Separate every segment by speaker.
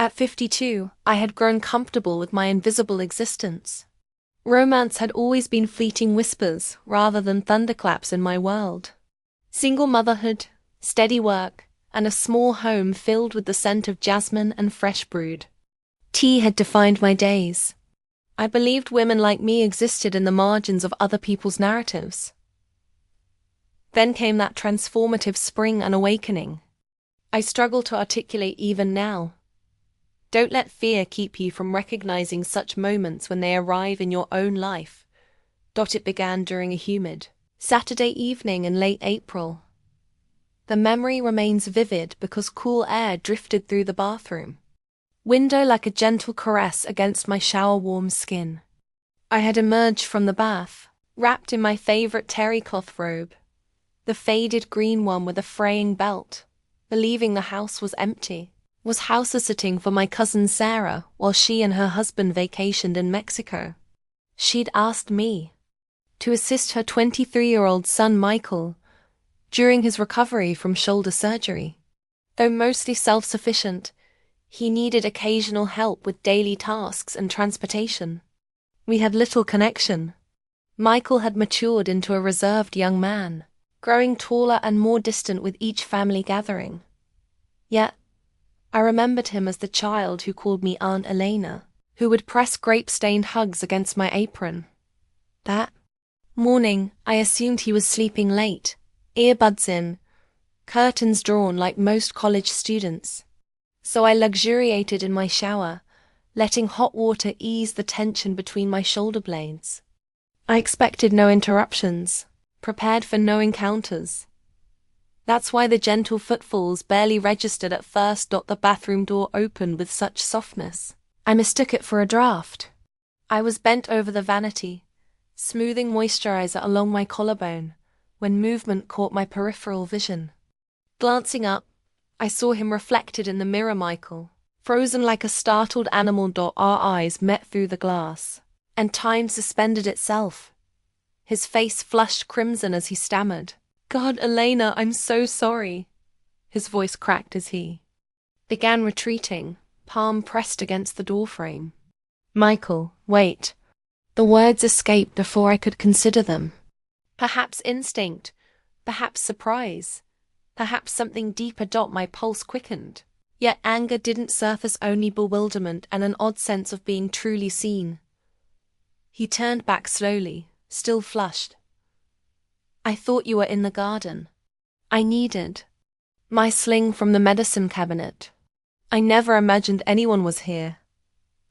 Speaker 1: At 52, I had grown comfortable with my invisible existence. Romance had always been fleeting whispers rather than thunderclaps in my world. Single motherhood, steady work, and a small home filled with the scent of jasmine and fresh brewed tea had defined my days. I believed women like me existed in the margins of other people's narratives. Then came that transformative spring and awakening. I struggle to articulate even now. Don't let fear keep you from recognizing such moments when they arrive in your own life. It began during a humid Saturday evening in late April. The memory remains vivid because cool air drifted through the bathroom window like a gentle caress against my shower-warm skin. I had emerged from the bath, wrapped in my favorite terry cloth robe, the faded green one with a fraying belt, believing the house was empty. Was house-sitting for my cousin Sarah while she and her husband vacationed in Mexico. She'd asked me to assist her 23-year-old son Michael during his recovery from shoulder surgery. Though mostly self-sufficient, he needed occasional help with daily tasks and transportation. We had little connection. Michael had matured into a reserved young man, growing taller and more distant with each family gathering. Yet, I remembered him as the child who called me Aunt Elena, who would press grape-stained hugs against my apron. That morning, I assumed he was sleeping late, earbuds in, curtains drawn like most college students. So I luxuriated in my shower, letting hot water ease the tension between my shoulder blades. I expected no interruptions, prepared for no encounters. That's why the gentle footfalls barely registered at first. The bathroom door opened with such softness. I mistook it for a draft. I was bent over the vanity, smoothing moisturizer along my collarbone, when movement caught my peripheral vision. Glancing up, I saw him reflected in the mirror. Michael, frozen like a startled animal. Our eyes met through the glass, and time suspended itself. His face flushed crimson as he stammered, "God, Elena, I'm so sorry." His voice cracked as he began retreating, palm pressed against the doorframe. "Michael, wait." The words escaped before I could consider them. Perhaps instinct, perhaps surprise, perhaps something deeper. My pulse quickened. Yet anger didn't surface, only bewilderment and an odd sense of being truly seen. He turned back slowly, still flushed. "I thought you were in the garden. I needed my sling from the medicine cabinet. I never imagined anyone was here."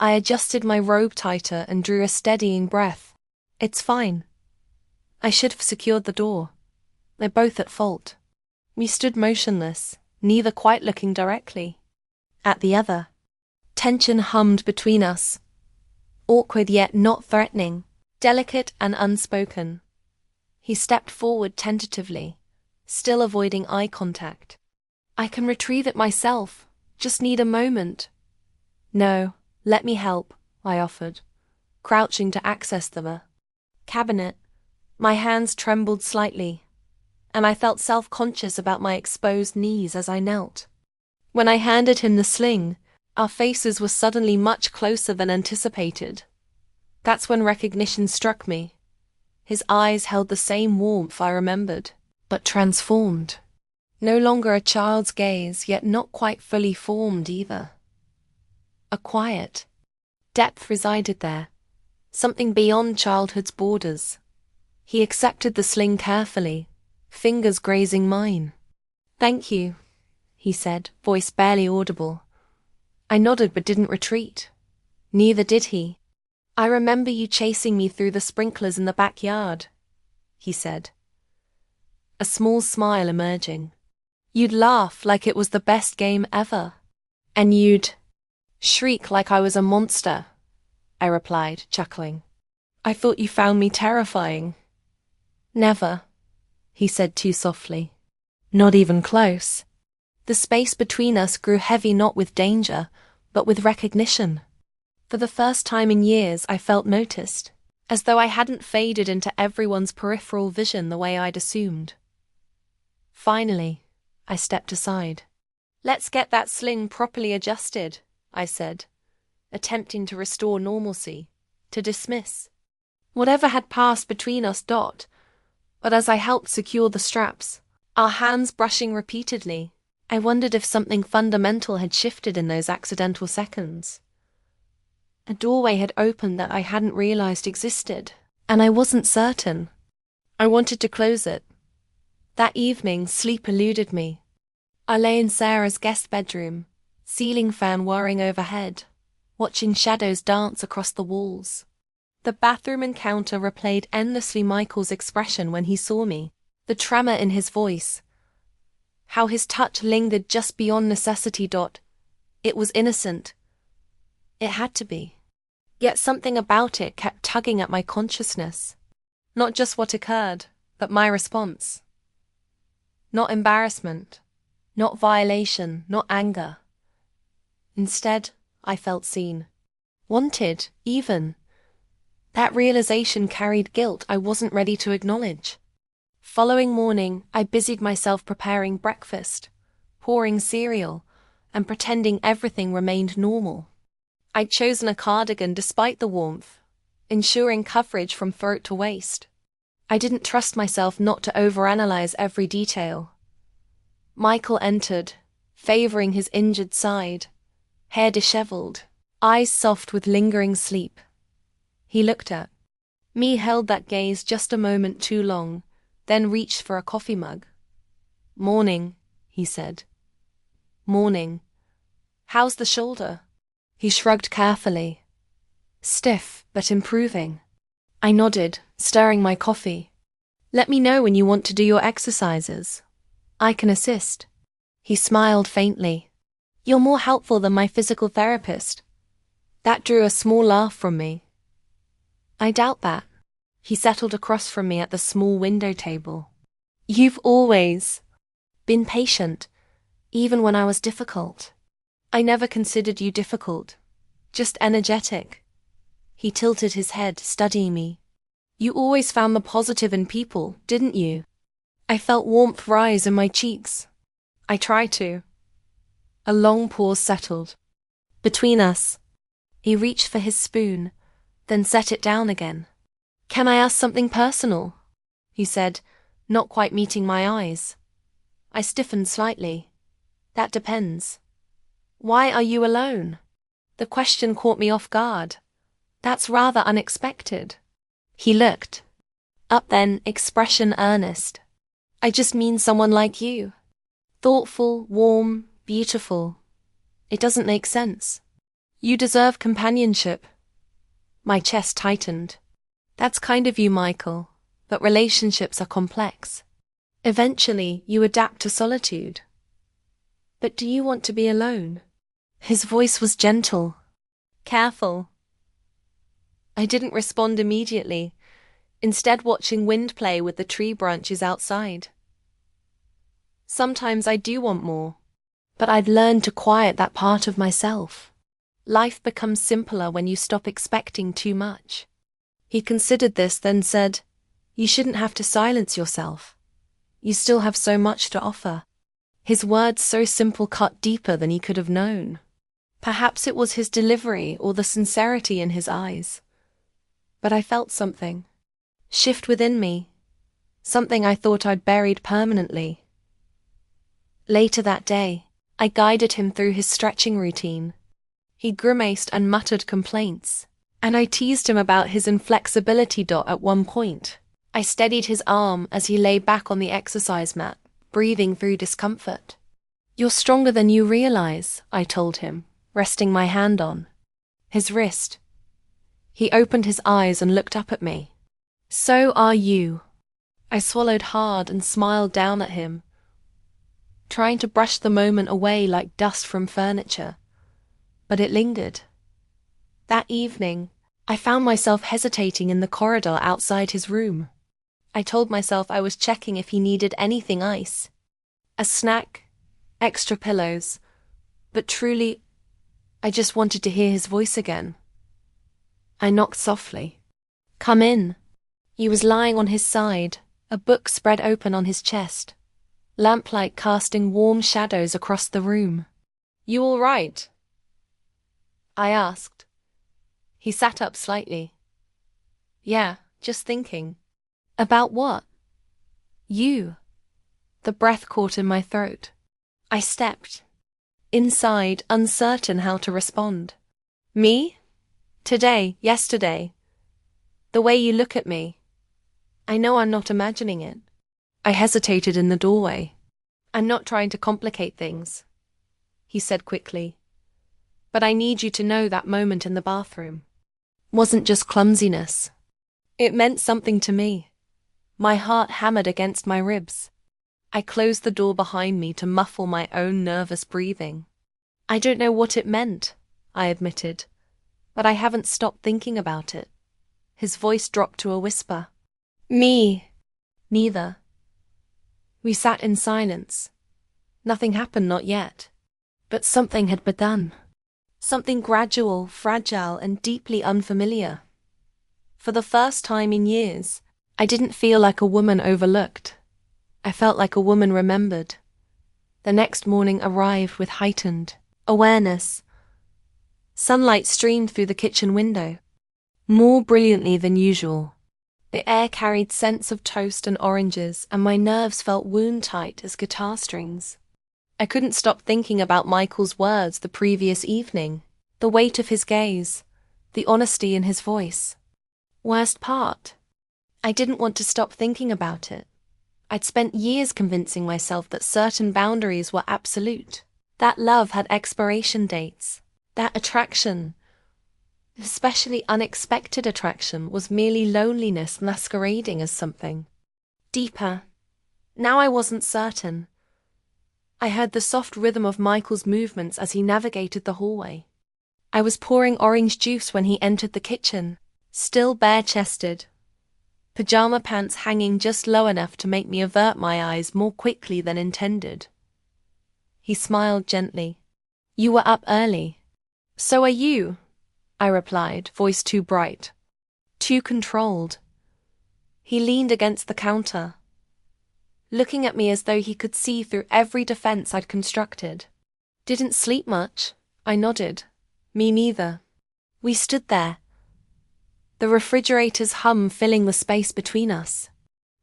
Speaker 1: I adjusted my robe tighter and drew a steadying breath. "It's fine. I should have secured the door. They're both at fault." We stood motionless, neither quite looking directly at the other. Tension hummed between us, awkward yet not threatening, delicate and unspoken. He stepped forward tentatively, still avoiding eye contact. "I can retrieve it myself, just need a moment." "No, let me help," I offered, crouching to access the cabinet. My hands trembled slightly, and I felt self-conscious about my exposed knees as I knelt. When I handed him the sling, our faces were suddenly much closer than anticipated. That's when recognition struck me. His eyes held the same warmth I remembered, but transformed. No longer a child's gaze, yet not quite fully formed either. A quiet depth resided there, something beyond childhood's borders. He accepted the sling carefully, fingers grazing mine. "Thank you," he said, voice barely audible. I nodded but didn't retreat. Neither did he. "I remember you chasing me through the sprinklers in the backyard," he said, a small smile emerging. "You'd laugh like it was the best game ever. And you'd shriek like I was a monster," I replied, chuckling. "I thought you found me terrifying." "Never," he said too softly. "Not even close." The space between us grew heavy, not with danger, but with recognition. For the first time in years, I felt noticed, as though I hadn't faded into everyone's peripheral vision the way I'd assumed. Finally, I stepped aside. "Let's get that sling properly adjusted," I said, attempting to restore normalcy, to dismiss whatever had passed between us. But as I helped secure the straps, our hands brushing repeatedly, I wondered if something fundamental had shifted in those accidental seconds. A doorway had opened that I hadn't realized existed, and I wasn't certain. I wanted to close it. That evening, sleep eluded me. I lay in Sarah's guest bedroom, ceiling fan whirring overhead, watching shadows dance across the walls. The bathroom encounter replayed endlessly. Michael's expression when he saw me, the tremor in his voice, how his touch lingered just beyond necessity. It was innocent. It had to be. Yet something about it kept tugging at my consciousness. Not just what occurred, but my response. Not embarrassment, not violation, not anger. Instead, I felt seen. Wanted, even. That realization carried guilt I wasn't ready to acknowledge. Following morning, I busied myself preparing breakfast, pouring cereal, and pretending everything remained normal. I'd chosen a cardigan despite the warmth, ensuring coverage from throat to waist. I didn't trust myself not to overanalyze every detail. Michael entered, favoring his injured side, hair disheveled, eyes soft with lingering sleep. He looked at me, held that gaze just a moment too long, then reached for a coffee mug. "Morning," he said. "Morning. How's the shoulder?" He shrugged carefully. "Stiff, but improving." I nodded, stirring my coffee. "Let me know when you want to do your exercises. I can assist." He smiled faintly. "You're more helpful than my physical therapist." That drew a small laugh from me. "I doubt that." He settled across from me at the small window table. "You've always been patient, even when I was difficult." "I never considered you difficult, just energetic." He tilted his head, studying me. "You always found the positive in people, didn't you?" I felt warmth rise in my cheeks. "I try to." A long pause settled between us. He reached for his spoon, then set it down again. "Can I ask something personal?" he said, not quite meeting my eyes. I stiffened slightly. "That depends." "Why are you alone?" The question caught me off guard. "That's rather unexpected." He looked up then, expression earnest. "I just mean someone like you. Thoughtful, warm, beautiful. It doesn't make sense. You deserve companionship." My chest tightened. "That's kind of you, Michael, but relationships are complex. Eventually, you adapt to solitude." "But do you want to be alone?" His voice was gentle, careful. I didn't respond immediately, instead watching wind play with the tree branches outside. Sometimes I do want more, but I've learned to quiet that part of myself. Life becomes simpler when you stop expecting too much. He considered this, then said, "You shouldn't have to silence yourself. You still have so much to offer." His words, so simple, cut deeper than he could have known. Perhaps it was his delivery or the sincerity in his eyes. But I felt something shift within me, something I thought I'd buried permanently. Later that day, I guided him through his stretching routine. He grimaced and muttered complaints, and I teased him about his inflexibility. At one point, I steadied his arm as he lay back on the exercise mat, breathing through discomfort. "You're stronger than you realize," I told him, resting my hand on his wrist. He opened his eyes and looked up at me. "So are you." I swallowed hard and smiled down at him, trying to brush the moment away like dust from furniture. But it lingered. That evening, I found myself hesitating in the corridor outside his room. I told myself I was checking if he needed anything: ice, a snack, extra pillows. But truly, I just wanted to hear his voice again. I knocked softly. "Come in." He was lying on his side, a book spread open on his chest, lamplight casting warm shadows across the room. "You all right?" I asked. He sat up slightly. Yeah, just thinking. About what? You. The breath caught in my throat. I stepped inside, uncertain how to respond. Me? Today, yesterday. The way you look at me. I know I'm not imagining it. I hesitated in the doorway. I'm not trying to complicate things, he said quickly. But I need you to know that moment in the bathroom wasn't just clumsiness. It meant something to me. My heart hammered against my ribs. I closed the door behind me to muffle my own nervous breathing. I don't know what it meant, I admitted, but I haven't stopped thinking about it. His voice dropped to a whisper. Me. Neither. We sat in silence. Nothing happened, not yet. But something had begun. Something gradual, fragile, and deeply unfamiliar. For the first time in years, I didn't feel like a woman overlooked. I felt like a woman remembered. The next morning arrived with heightened awareness. Sunlight streamed through the kitchen window, more brilliantly than usual. The air carried scents of toast and oranges, and my nerves felt wound-tight as guitar strings. I couldn't stop thinking about Michael's words the previous evening, the weight of his gaze, the honesty in his voice. Worst part, I didn't want to stop thinking about it. I'd spent years convincing myself that certain boundaries were absolute, that love had expiration dates, that attraction, especially unexpected attraction, was merely loneliness masquerading as something deeper. Now I wasn't certain. I heard the soft rhythm of Michael's movements as he navigated the hallway. I was pouring orange juice when he entered the kitchen, still bare-chested, pajama pants hanging just low enough to make me avert my eyes more quickly than intended. He smiled gently. You were up early. So are you, I replied, voice too bright, too controlled. He leaned against the counter, looking at me as though he could see through every defense I'd constructed. Didn't sleep much, I nodded. Me neither. We stood there, the refrigerator's hum filling the space between us.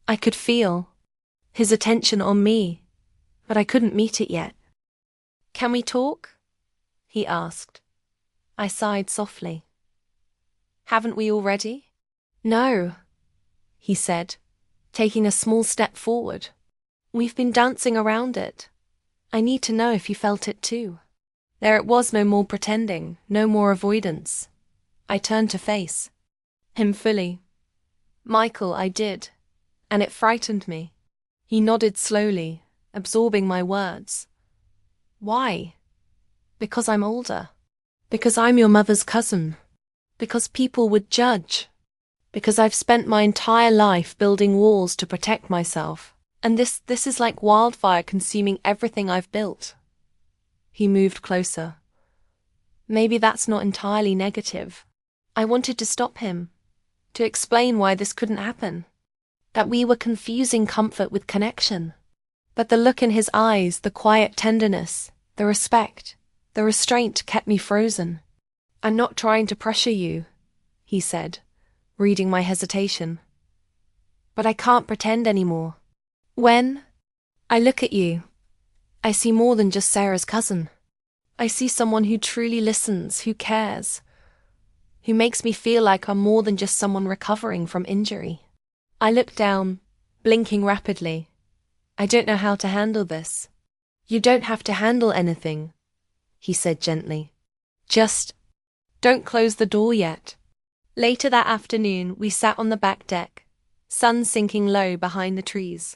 Speaker 1: I could feel his attention on me, but I couldn't meet it yet. Can we talk? He asked. I sighed softly. Haven't we already? No, he said, taking a small step forward. We've been dancing around it. I need to know if you felt it too. There it was, no more pretending, no more avoidance. I turned to face him fully. Michael, I did, and it frightened me. He nodded slowly, absorbing my words. Why? Because I'm older. Because I'm your mother's cousin. Because people would judge. Because I've spent my entire life building walls to protect myself. And this is like wildfire consuming everything I've built. He moved closer. Maybe that's not entirely negative. I wanted to stop him, to explain why this couldn't happen, that we were confusing comfort with connection. But the look in his eyes, the quiet tenderness, the respect, the restraint kept me frozen. I'm not trying to pressure you, he said, reading my hesitation. But I can't pretend anymore. When I look at you, I see more than just Sarah's cousin. I see someone who truly listens, who cares, who makes me feel like I'm more than just someone recovering from injury. I looked down, blinking rapidly. I don't know how to handle this. You don't have to handle anything, he said gently. Just don't close the door yet. Later that afternoon, we sat on the back deck, sun sinking low behind the trees.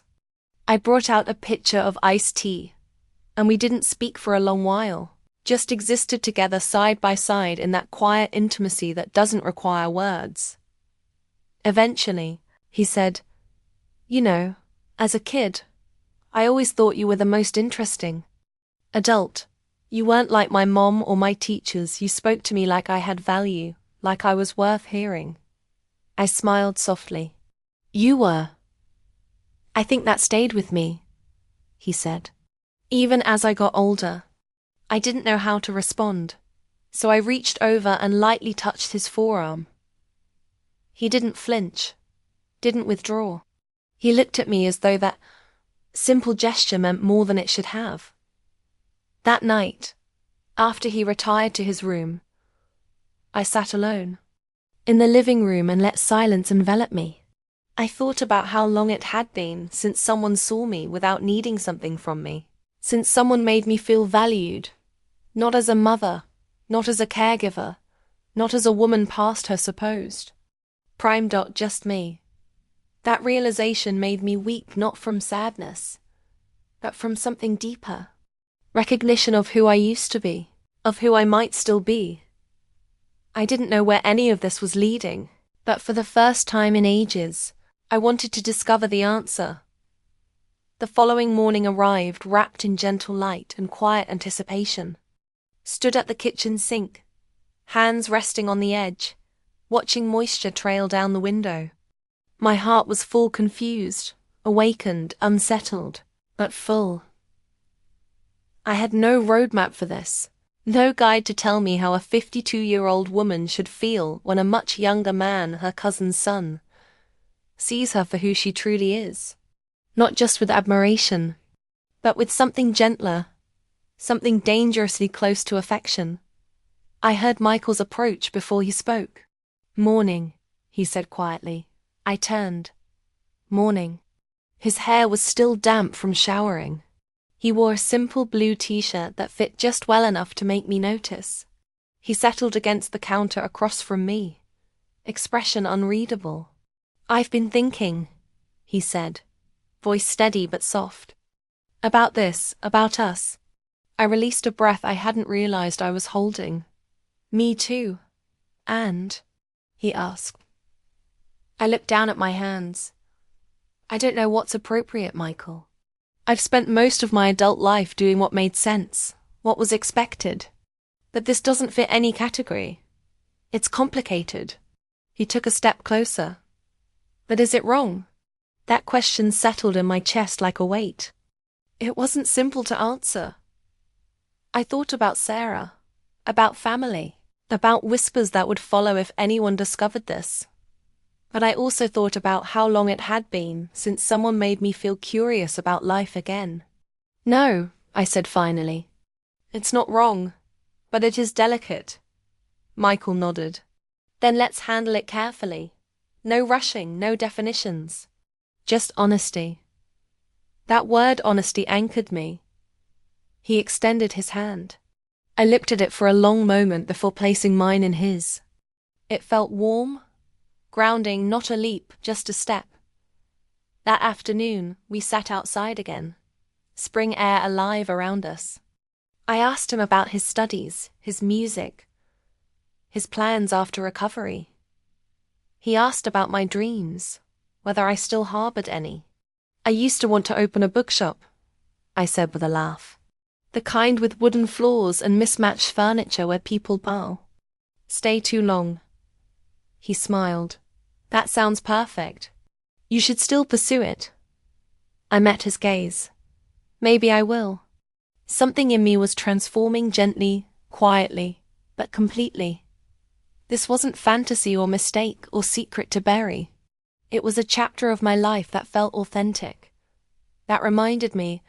Speaker 1: I brought out a pitcher of iced tea, and we didn't speak for a long while, just existed together side by side in that quiet intimacy that doesn't require words. Eventually, he said, You know, as a kid, I always thought you were the most interesting adult. You weren't like my mom or my teachers. You spoke to me like I had value, like I was worth hearing. I smiled softly. You were. I think that stayed with me, he said. Even as I got older, I didn't know how to respond. So I reached over and lightly touched his forearm. He didn't flinch, didn't withdraw. He looked at me as though that simple gesture meant more than it should have. That night, after he retired to his room, I sat alone in the living room and let silence envelop me. I thought about how long it had been since someone saw me without needing something from me, since someone made me feel valued, not as a mother, not as a caregiver, not as a woman past her supposed. Just me. That realization made me weep not from sadness, but from something deeper. Recognition of who I used to be, of who I might still be. I didn't know where any of this was leading, but for the first time in ages, I wanted to discover the answer. The following morning arrived wrapped in gentle light and quiet anticipation. Stood at the kitchen sink, hands resting on the edge, watching moisture trail down the window. My heart was full, confused, awakened, unsettled, but full. I had no roadmap for this, no guide to tell me how a 52-year-old woman should feel when a much younger man, her cousin's son, sees her for who she truly is. Not just with admiration, but with something gentler, something dangerously close to affection. I heard Michael's approach before he spoke. "Morning," he said quietly. I turned. Morning. His hair was still damp from showering. He wore a simple blue t-shirt that fit just well enough to make me notice. He settled against the counter across from me, expression unreadable. "I've been thinking," he said, voice steady but soft. "About this, about us." I released a breath I hadn't realized I was holding. "Me too. And?" he asked. I looked down at my hands. "I don't know what's appropriate, Michael. I've spent most of my adult life doing what made sense, what was expected. But this doesn't fit any category. It's complicated." He took a step closer. "But is it wrong?" That question settled in my chest like a weight. It wasn't simple to answer. I thought about Sarah, about family, about whispers that would follow if anyone discovered this. But I also thought about how long it had been since someone made me feel curious about life again. "No," I said finally. "It's not wrong, but it is delicate." Michael nodded. "Then let's handle it carefully. No rushing, no definitions. Just honesty." That word honesty anchored me. He extended his hand. I looked at it for a long moment before placing mine in his. It felt warm, grounding, not a leap, just a step. That afternoon, we sat outside again, spring air alive around us. I asked him about his studies, his music, his plans after recovery. He asked about my dreams, whether I still harbored any. "I used to want to open a bookshop," I said with a laugh. "The kind with wooden floors and mismatched furniture where people bow. Stay too long." He smiled. "That sounds perfect. You should still pursue it." I met his gaze. "Maybe I will." Something in me was transforming gently, quietly, but completely. This wasn't fantasy or mistake or secret to bury. It was a chapter of my life that felt authentic, that reminded me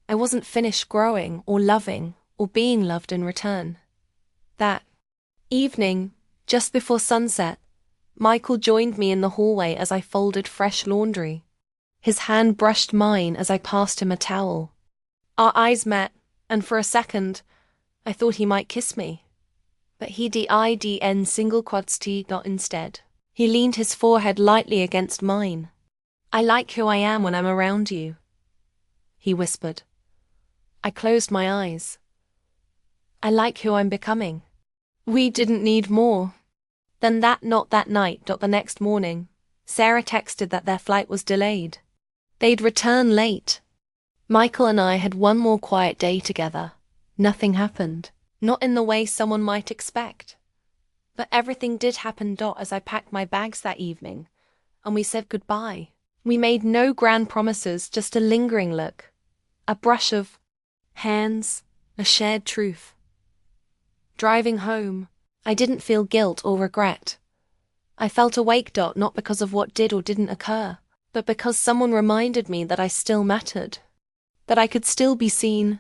Speaker 1: I wasn't finished growing or loving or being loved in return. That evening, just before sunset, Michael joined me in the hallway as I folded fresh laundry. His hand brushed mine as I passed him a towel. Our eyes met, and for a second, I thought he might kiss me. But he didn't single quads t not instead. He leaned his forehead lightly against mine. "I like who I am when I'm around you," he whispered. I closed my eyes. "I like who I'm becoming." We didn't need more. Then not that night, not the next morning, Sarah texted that their flight was delayed. They'd return late. Michael and I had one more quiet day together. Nothing happened. Not in the way someone might expect. But everything did happen as I packed my bags that evening, and we said goodbye. We made no grand promises, just a lingering look, a brush of hands, a shared truth. Driving home, I didn't feel guilt or regret. I felt awake. Not because of what did or didn't occur, but because someone reminded me that I still mattered. That I could still be seen,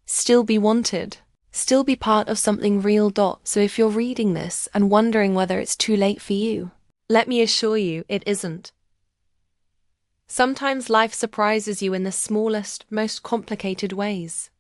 Speaker 1: still be wanted, still be part of something real. So if you're reading this and wondering whether it's too late for you, let me assure you it isn't. Sometimes life surprises you in the smallest, most complicated ways.